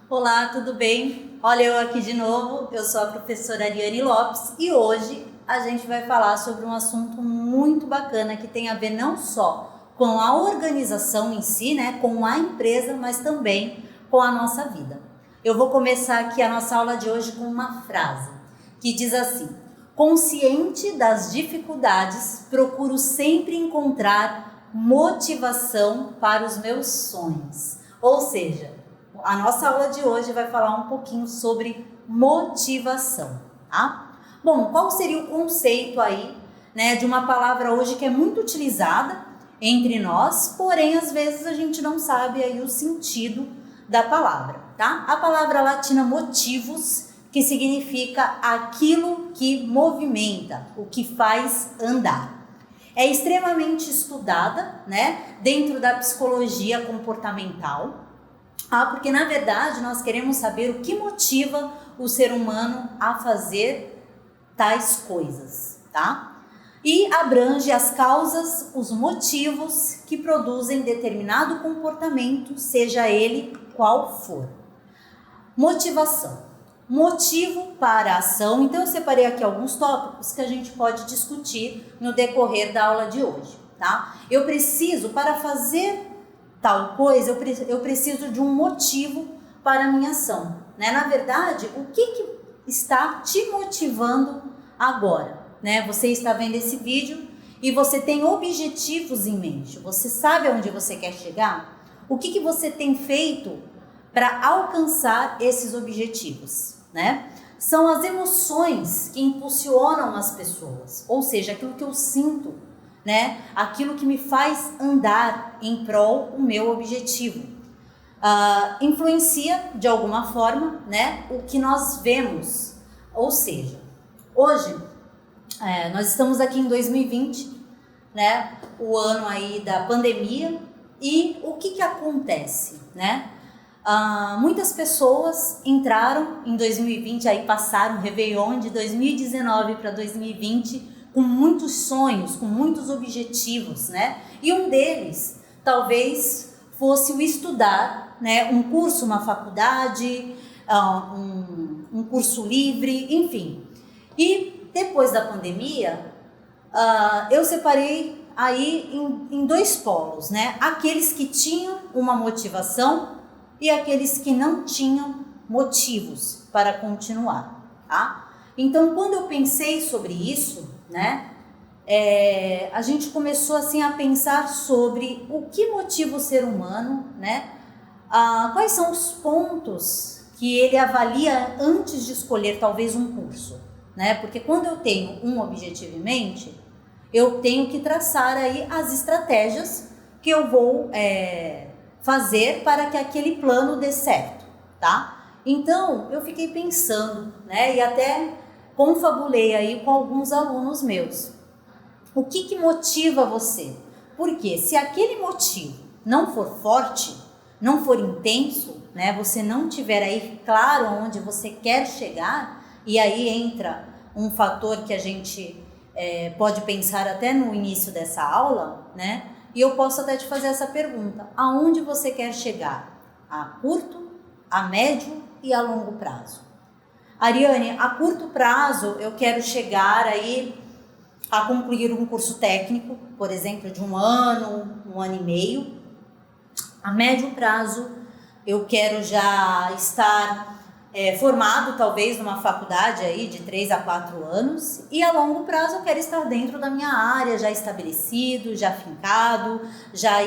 Olá, tudo bem? Olha eu aqui de novo, eu sou a professora Ariane Lopes e hoje a gente vai falar sobre um assunto muito bacana que tem a ver não só com a organização em si, com a empresa, mas também com a nossa vida. Eu vou começar aqui a nossa aula de hoje com uma frase que diz assim: consciente das dificuldades, procuro sempre encontrar motivação para os meus sonhos. Ou seja, a nossa aula de hoje vai falar um pouquinho sobre motivação, tá? Bom, qual seria o conceito aí, de uma palavra hoje que é muito utilizada entre nós, porém às vezes a gente não sabe aí o sentido da palavra, tá? A palavra latina motivus, que significa aquilo que movimenta, o que faz andar. É extremamente estudada, dentro da psicologia comportamental, porque na verdade nós queremos saber o que motiva o ser humano a fazer tais coisas, tá? E abrange as causas, os motivos que produzem determinado comportamento, seja ele qual for. Motivação. Motivo para a ação. Então eu separei aqui alguns tópicos que a gente pode discutir no decorrer da aula de hoje, tá? Eu preciso, para fazer tal coisa, eu preciso de um motivo para a minha ação, Na verdade, o que está te motivando agora, Você está vendo esse vídeo e você tem objetivos em mente, você sabe aonde você quer chegar? O que você tem feito para alcançar esses objetivos, São as emoções que impulsionam as pessoas, ou seja, aquilo que eu sinto, aquilo que me faz andar em prol do meu objetivo. Influencia de alguma forma, o que nós vemos. Ou seja, hoje nós estamos aqui em 2020, o ano aí da pandemia, e o que acontece, muitas pessoas entraram em 2020, aí passaram o Réveillon de 2019 para 2020, com muitos sonhos, com muitos objetivos, E um deles, talvez, fosse o estudar, um curso, uma faculdade, um curso livre, enfim. E depois da pandemia, eu separei aí em dois polos, Aqueles que tinham uma motivação e aqueles que não tinham motivos para continuar, tá? Então, quando eu pensei sobre isso, a gente começou assim a pensar sobre o que motiva o ser humano, quais são os pontos que ele avalia antes de escolher talvez um curso, Porque quando eu tenho um objetivo em mente, eu tenho que traçar aí as estratégias que eu vou fazer para que aquele plano dê certo, tá? Então, eu fiquei pensando, e até confabulei aí com alguns alunos meus. O que motiva você? Porque se aquele motivo não for forte, não for intenso, você não tiver aí claro onde você quer chegar, e aí entra um fator que a gente pode pensar até no início dessa aula, E eu posso até te fazer essa pergunta: aonde você quer chegar? A curto, a médio e a longo prazo? Ariane, a curto prazo eu quero chegar aí a concluir um curso técnico, por exemplo, de um ano e meio. A médio prazo eu quero já estar formado talvez numa faculdade aí de 3 a 4 anos, e a longo prazo eu quero estar dentro da minha área, já estabelecido, já afincado, já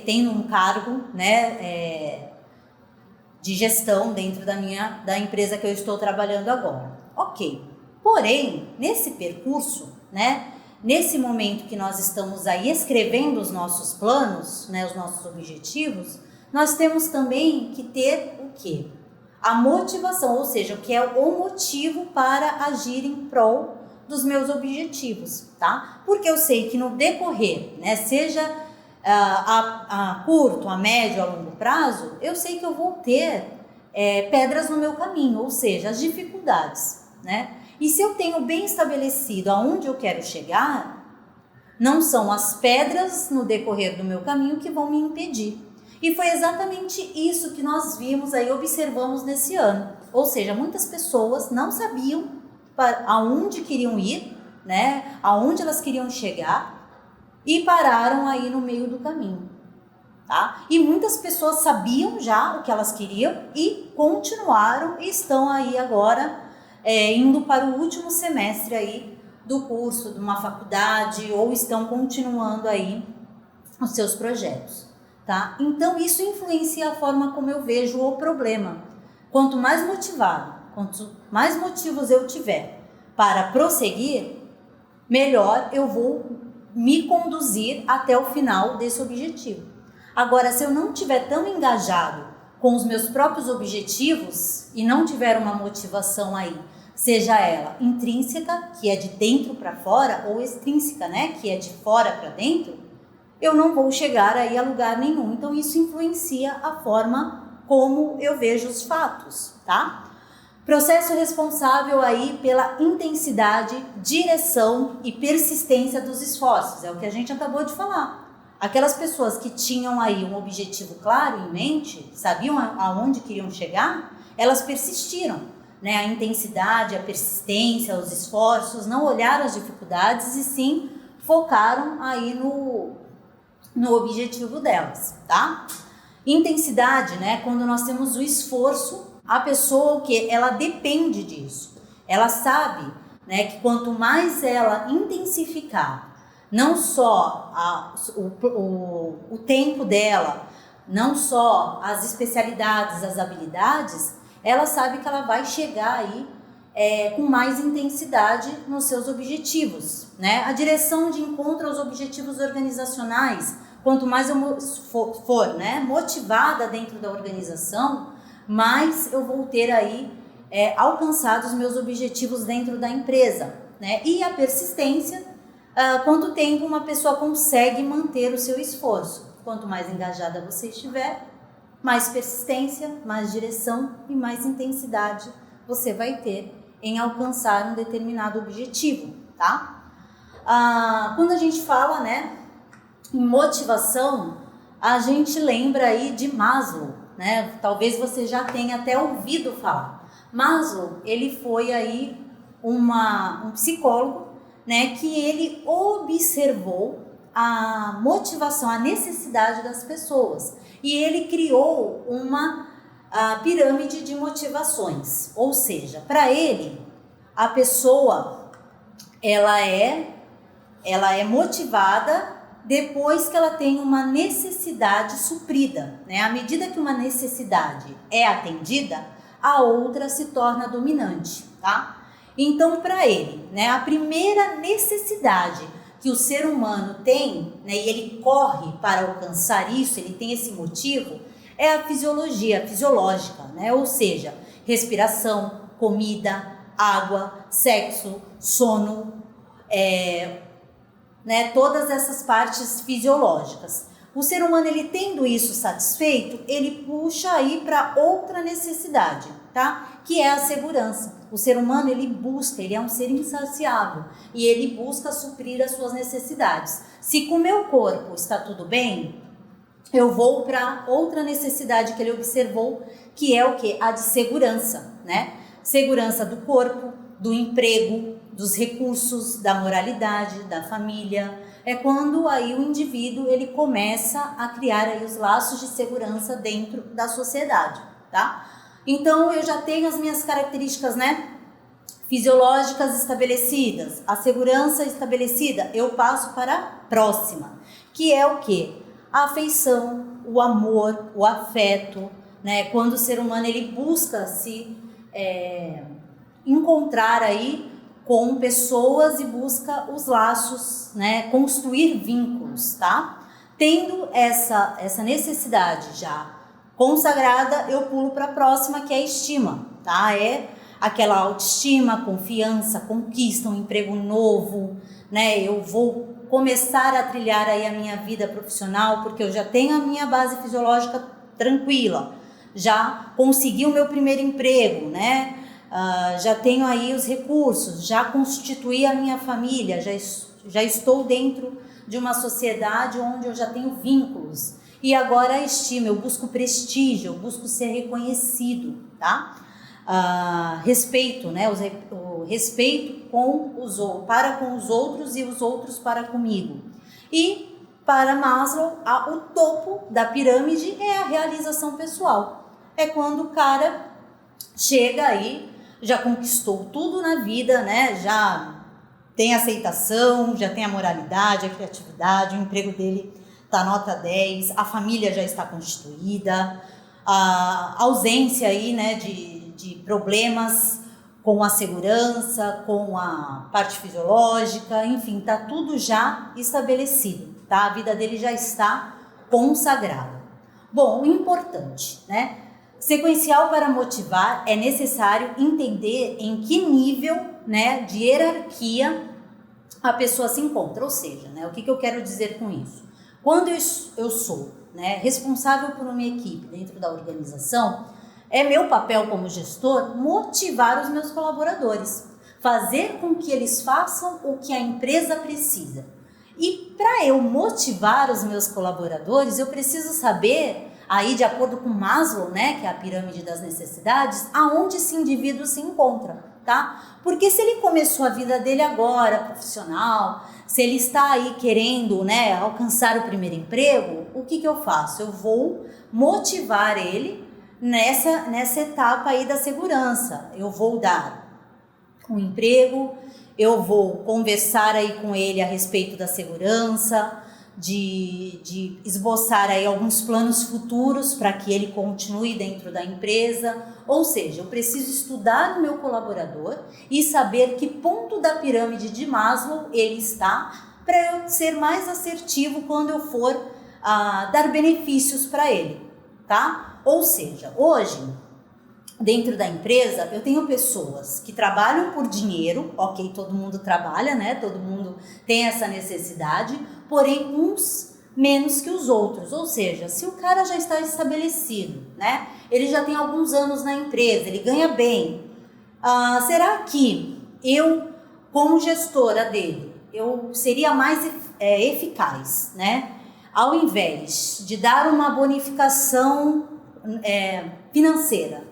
tendo um cargo, de gestão dentro da empresa que eu estou trabalhando agora. Ok. Porém, nesse percurso, nesse momento que nós estamos aí escrevendo os nossos planos, os nossos objetivos, nós temos também que ter o quê? A motivação, ou seja, o que é o motivo para agir em prol dos meus objetivos, tá? Porque eu sei que no decorrer, seja a curto, a médio, a longo prazo, eu sei que eu vou ter pedras no meu caminho, ou seja, as dificuldades, E se eu tenho bem estabelecido aonde eu quero chegar, não são as pedras no decorrer do meu caminho que vão me impedir. E foi exatamente isso que nós vimos aí, observamos nesse ano. Ou seja, muitas pessoas não sabiam aonde queriam ir, né? Aonde elas queriam chegar e pararam aí no meio do caminho, tá? E muitas pessoas sabiam já o que elas queriam e continuaram e estão aí agora indo para o último semestre aí do curso, de uma faculdade, ou estão continuando aí os seus projetos, tá? Então isso influencia a forma como eu vejo o problema. Quanto mais motivado, quanto mais motivos eu tiver para prosseguir, melhor eu vou me conduzir até o final desse objetivo. Agora, se eu não estiver tão engajado com os meus próprios objetivos e não tiver uma motivação aí, seja ela intrínseca, que é de dentro para fora, ou extrínseca, né, que é de fora para dentro, eu não vou chegar aí a lugar nenhum. Então isso influencia a forma como eu vejo os fatos, tá? Processo responsável aí pela intensidade, direção e persistência dos esforços, é o que a gente acabou de falar. Aquelas pessoas que tinham aí um objetivo claro em mente, sabiam aonde queriam chegar, elas persistiram, né? A intensidade, a persistência, os esforços, não olharam as dificuldades e sim focaram aí no objetivo delas, tá? Intensidade, né? Quando nós temos o esforço, a pessoa, o que? Ela depende disso. Ela sabe, né, que quanto mais ela intensificar, não só o tempo dela, não só as especialidades, as habilidades, ela sabe que ela vai chegar aí com mais intensidade nos seus objetivos, né? A direção de encontro aos objetivos organizacionais, quanto mais eu for, né, motivada dentro da organização, mais eu vou ter aí alcançado os meus objetivos dentro da empresa, né? E a persistência, quanto tempo uma pessoa consegue manter o seu esforço. Quanto mais engajada você estiver, mais persistência, mais direção e mais intensidade você vai ter em alcançar um determinado objetivo, tá? Quando a gente fala, né, em motivação, a gente lembra aí de Maslow, né? Talvez você já tenha até ouvido falar. Maslow, ele foi aí um psicólogo, né, que ele observou a motivação, a necessidade das pessoas, e ele criou uma pirâmide de motivações. Ou seja, para ele, a pessoa ela é motivada depois que ela tem uma necessidade suprida, né? À medida que uma necessidade é atendida, a outra se torna dominante, tá? Então, para ele, né, a primeira necessidade que o ser humano tem, né, e ele corre para alcançar isso, ele tem esse motivo, é a fisiológica, né? Ou seja, respiração, comida, água, sexo, sono, né, todas essas partes fisiológicas. O ser humano, ele tendo isso satisfeito, ele puxa aí para outra necessidade, tá? Que é a segurança. O ser humano, ele é um ser insaciável e ele busca suprir as suas necessidades. Se com o meu corpo está tudo bem, eu vou para outra necessidade que ele observou, que é o quê? A de segurança, né? Segurança do corpo, do emprego, dos recursos, da moralidade, da família. É quando aí o indivíduo ele começa a criar aí os laços de segurança dentro da sociedade, tá? Então eu já tenho as minhas características, né, fisiológicas estabelecidas, a segurança estabelecida, eu passo para a próxima, que é o quê? A afeição, o amor, o afeto, né? Quando o ser humano ele busca se encontrar aí com pessoas e busca os laços, né? Construir vínculos, tá? Tendo essa necessidade já consagrada, eu pulo para a próxima, que é a estima, tá? É aquela autoestima, confiança, conquista, um emprego novo, né? Eu vou começar a trilhar aí a minha vida profissional, porque eu já tenho a minha base fisiológica tranquila, já consegui o meu primeiro emprego, né? Já tenho aí os recursos, já constituí a minha família, já estou dentro de uma sociedade onde eu já tenho vínculos. e agora a estima, eu busco prestígio, eu busco ser reconhecido, tá? Respeito, né? O respeito para com os outros e os outros para comigo. E para Maslow, o topo da pirâmide é a realização pessoal. É quando o cara chega aí, já conquistou tudo na vida, né? Já tem aceitação, já tem a moralidade, a criatividade, o emprego dele está nota 10, a família já está constituída, a ausência aí, né, de problemas com a segurança, com a parte fisiológica, enfim, está tudo já estabelecido, tá? A vida dele já está consagrada. Bom, o importante, né? Sequencial para motivar é necessário entender em que nível, né, de hierarquia a pessoa se encontra, ou seja, né, o que eu quero dizer com isso? Quando eu sou, né, responsável por uma equipe dentro da organização, é meu papel como gestor motivar os meus colaboradores, fazer com que eles façam o que a empresa precisa. E para eu motivar os meus colaboradores, eu preciso saber, aí de acordo com Maslow, né, que é a pirâmide das necessidades, aonde esse indivíduo se encontra, tá? Porque se ele começou a vida dele agora, profissional, se ele está aí querendo, né, alcançar o primeiro emprego, o que eu faço? Eu vou motivar ele nessa etapa aí da segurança. Eu vou dar um emprego, eu vou conversar aí com ele a respeito da segurança, de esboçar aí alguns planos futuros para que ele continue dentro da empresa. Ou seja, eu preciso estudar o meu colaborador e saber que ponto da pirâmide de Maslow ele está, para eu ser mais assertivo quando eu for dar benefícios para ele, tá? Ou seja, hoje, dentro da empresa, eu tenho pessoas que trabalham por dinheiro, ok, todo mundo trabalha, né? Todo mundo tem essa necessidade, porém uns menos que os outros. Ou seja, se o cara já está estabelecido, né? Ele já tem alguns anos na empresa, ele ganha bem. Será que eu, como gestora dele, eu seria mais eficaz, né? Ao invés de dar uma bonificação financeira,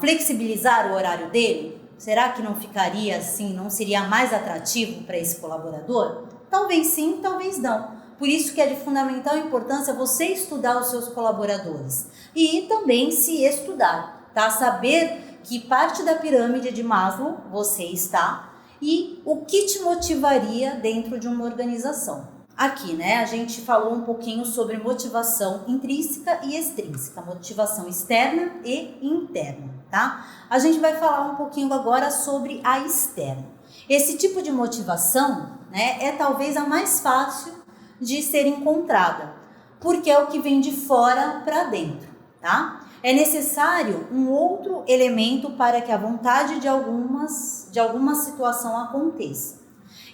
flexibilizar o horário dele, será que não ficaria assim, não seria mais atrativo para esse colaborador? Talvez sim, talvez não. Por isso que é de fundamental importância você estudar os seus colaboradores e também se estudar, tá? Saber que parte da pirâmide de Maslow você está e o que te motivaria dentro de uma organização. Aqui, né, a gente falou um pouquinho sobre motivação intrínseca e extrínseca, motivação externa e interna, tá? A gente vai falar um pouquinho agora sobre a externa. Esse tipo de motivação, né, é talvez a mais fácil de ser encontrada, porque é o que vem de fora para dentro, tá? É necessário um outro elemento para que a vontade de alguma situação aconteça.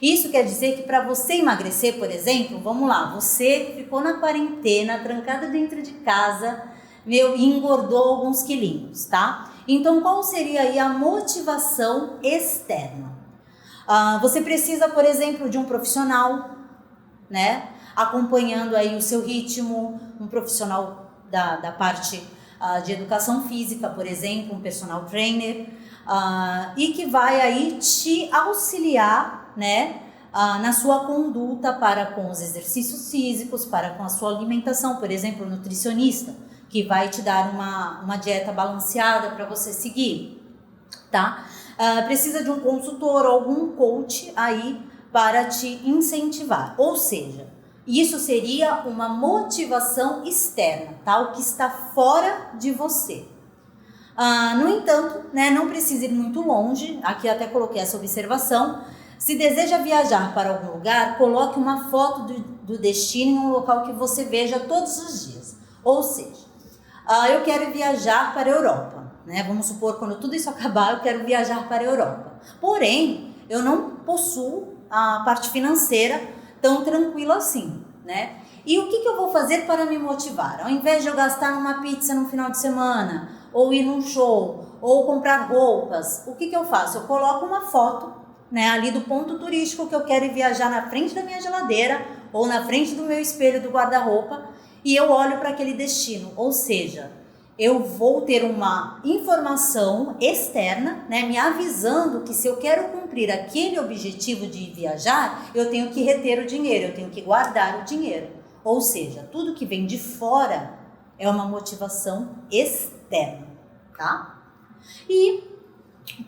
Isso quer dizer que para você emagrecer, por exemplo, vamos lá, você ficou na quarentena, trancada dentro de casa, e engordou alguns quilinhos, tá? Então, qual seria aí a motivação externa? Você precisa, por exemplo, de um profissional, né? Acompanhando aí o seu ritmo, um profissional da parte de educação física, por exemplo, um personal trainer, e que vai aí te auxiliar, né, na sua conduta para com os exercícios físicos, para com a sua alimentação, por exemplo, o nutricionista, que vai te dar uma dieta balanceada para você seguir, tá? Precisa de um consultor ou algum coach aí para te incentivar, ou seja, isso seria uma motivação externa, tá? O que está fora de você. No entanto, né, não precisa ir muito longe, aqui até coloquei essa observação. Se deseja viajar para algum lugar, coloque uma foto do destino em um local que você veja todos os dias. Ou seja, eu quero viajar para a Europa, né? Vamos supor, quando tudo isso acabar, eu quero viajar para a Europa. Porém, eu não possuo a parte financeira tão tranquila assim, né? E o que eu vou fazer para me motivar? Ao invés de eu gastar numa pizza no final de semana, ou ir num show, ou comprar roupas, o que eu faço? Eu coloco uma foto, né, ali do ponto turístico que eu quero ir viajar na frente da minha geladeira, ou na frente do meu espelho do guarda-roupa, e eu olho para aquele destino, ou seja, eu vou ter uma informação externa, né, me avisando que se eu quero cumprir aquele objetivo de viajar, eu tenho que reter o dinheiro, eu tenho que guardar o dinheiro. Ou seja, tudo que vem de fora é uma motivação externa, tá? E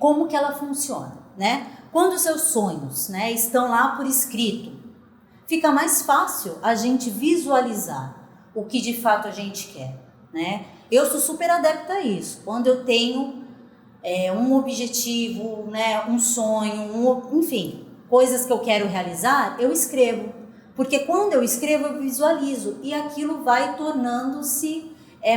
como que ela funciona, né? Quando os seus sonhos, né, estão lá por escrito, fica mais fácil a gente visualizar o que de fato a gente quer, né? Eu sou super adepta a isso. Quando eu tenho um objetivo, né, um sonho, enfim, coisas que eu quero realizar, eu escrevo. Porque quando eu escrevo, eu visualizo e aquilo vai tornando-se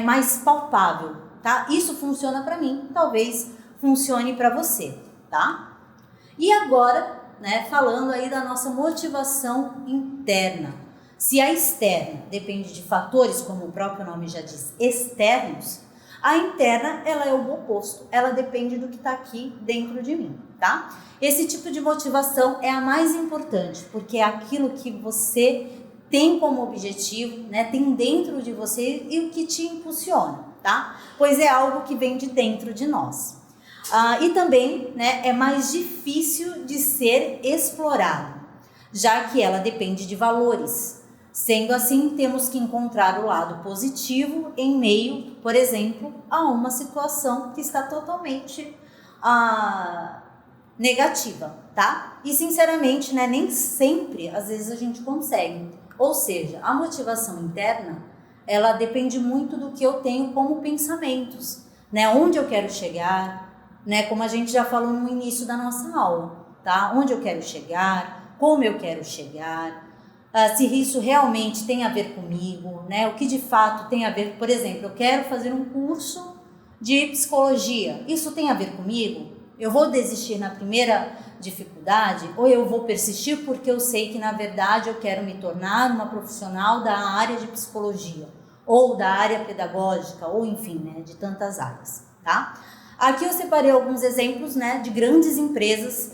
mais palpável, tá? Isso funciona para mim, talvez funcione para você, tá? E agora, né, falando aí da nossa motivação interna. Se a externa depende de fatores, como o próprio nome já diz, externos, a interna, ela é o oposto, ela depende do que está aqui dentro de mim, tá? Esse tipo de motivação é a mais importante, porque é aquilo que você tem como objetivo, né, tem dentro de você e o que te impulsiona, tá? Pois é algo que vem de dentro de nós. E também, né, é mais difícil de ser explorado, já que ela depende de valores. Sendo assim, temos que encontrar o lado positivo em meio, por exemplo, a uma situação que está totalmente negativa, tá? E sinceramente, né, nem sempre, às vezes a gente consegue. Ou seja, a motivação interna, ela depende muito do que eu tenho como pensamentos, né? Onde eu quero chegar, né? Como a gente já falou no início da nossa aula, tá? Onde eu quero chegar, como eu quero chegar. Se isso realmente tem a ver comigo, né? O que de fato tem a ver, por exemplo, eu quero fazer um curso de psicologia, isso tem a ver comigo? Eu vou desistir na primeira dificuldade ou eu vou persistir porque eu sei que na verdade eu quero me tornar uma profissional da área de psicologia ou da área pedagógica ou enfim, né, de tantas áreas, tá? Aqui eu separei alguns exemplos, né, de grandes empresas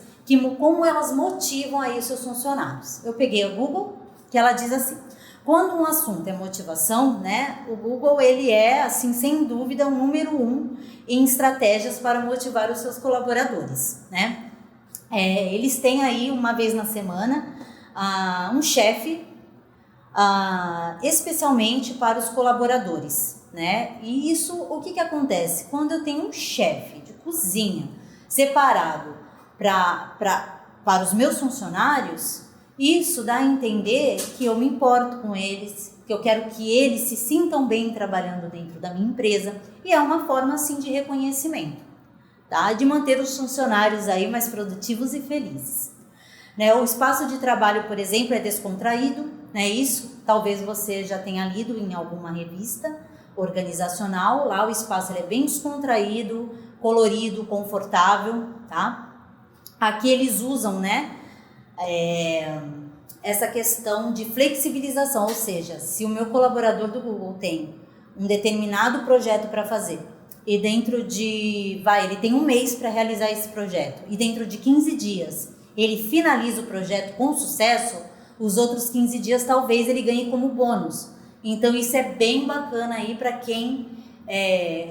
como elas motivam aí seus funcionários. Eu peguei o Google, que ela diz assim: quando um assunto é motivação, né, o Google ele é, assim, sem dúvida, o número 1 em estratégias para motivar os seus colaboradores, né? Eles têm aí, uma vez na semana, um chefe especialmente para os colaboradores, né? E isso, o que acontece? Quando eu tenho um chefe de cozinha separado para os meus funcionários, isso dá a entender que eu me importo com eles, que eu quero que eles se sintam bem trabalhando dentro da minha empresa, e é uma forma assim de reconhecimento, tá? De manter os funcionários aí mais produtivos e felizes, né? O espaço de trabalho, por exemplo, é descontraído, né? Isso talvez você já tenha lido em alguma revista organizacional. Lá o espaço é bem descontraído, colorido, confortável, tá? Aqui eles usam, né, essa questão de flexibilização, ou seja, se o meu colaborador do Google tem um determinado projeto para fazer e dentro de, ele tem um mês para realizar esse projeto e dentro de 15 dias ele finaliza o projeto com sucesso, os outros 15 dias talvez ele ganhe como bônus. Então isso é bem bacana aí para quem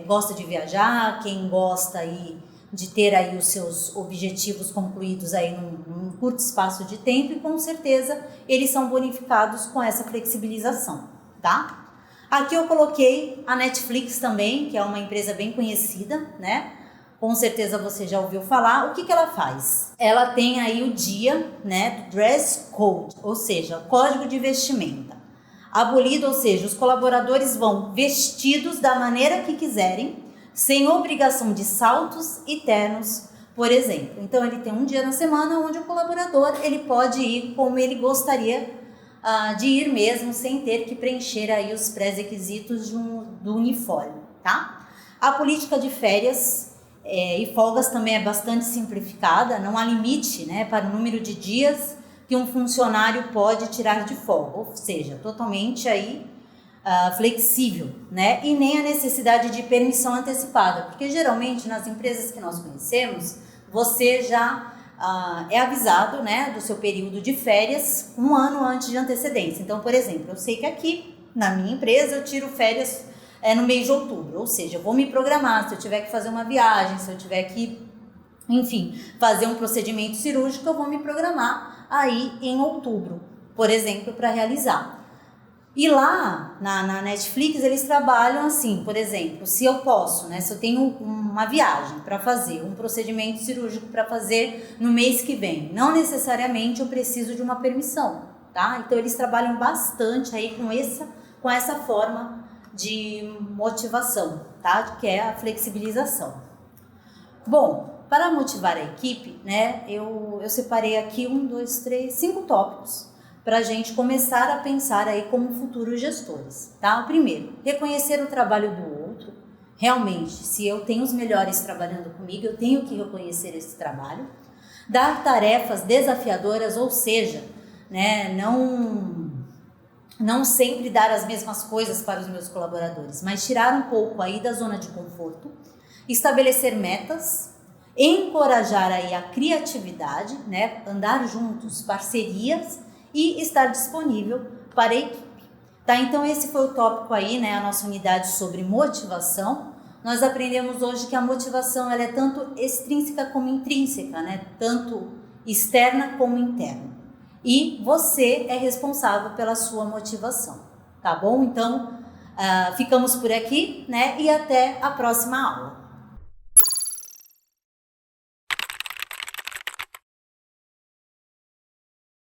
gosta de viajar, quem gosta aí de ter aí os seus objetivos concluídos aí num curto espaço de tempo, e com certeza eles são bonificados com essa flexibilização, tá? Aqui eu coloquei a Netflix também, que é uma empresa bem conhecida, né? Com certeza você já ouviu falar. O que ela faz? Ela tem aí o dia, né, do dress code, ou seja, o código de vestimenta abolido, ou seja, os colaboradores vão vestidos da maneira que quiserem, sem obrigação de saltos e ternos, por exemplo. Então ele tem um dia na semana onde o colaborador ele pode ir como ele gostaria de ir mesmo, sem ter que preencher aí os pré-requisitos do uniforme, tá? A política de férias e folgas também é bastante simplificada, não há limite, né, para o número de dias que um funcionário pode tirar de folga, ou seja, totalmente aí flexível, né? E nem a necessidade de permissão antecipada, porque geralmente nas empresas que nós conhecemos, você já é avisado, né, do seu período de férias um ano antes de antecedência. Então, por exemplo, eu sei que aqui na minha empresa, eu tiro férias no mês de outubro, ou seja, eu vou me programar, se eu tiver que fazer uma viagem, se eu tiver que, enfim, fazer um procedimento cirúrgico, eu vou me programar aí em outubro, por exemplo, para realizar. E lá na Netflix eles trabalham assim, por exemplo, se eu posso, né, se eu tenho uma viagem para fazer, um procedimento cirúrgico para fazer no mês que vem, não necessariamente eu preciso de uma permissão, tá? Então eles trabalham bastante aí com essa forma de motivação, tá? Que é a flexibilização. Bom, para motivar a equipe, né, eu separei aqui 5 tópicos para a gente começar a pensar aí como futuros gestores, tá? O primeiro, reconhecer o trabalho do outro. Realmente, se eu tenho os melhores trabalhando comigo, eu tenho que reconhecer esse trabalho. Dar tarefas desafiadoras, ou seja, né, não sempre dar as mesmas coisas para os meus colaboradores, mas tirar um pouco aí da zona de conforto. Estabelecer metas, encorajar aí a criatividade, né, andar juntos, parcerias, e estar disponível para a equipe. Tá? Então esse foi o tópico aí, né, a nossa unidade sobre motivação. Nós aprendemos hoje que a motivação ela é tanto extrínseca como intrínseca, né, tanto externa como interna. E você é responsável pela sua motivação, tá bom? Então ficamos por aqui, né, e até a próxima aula.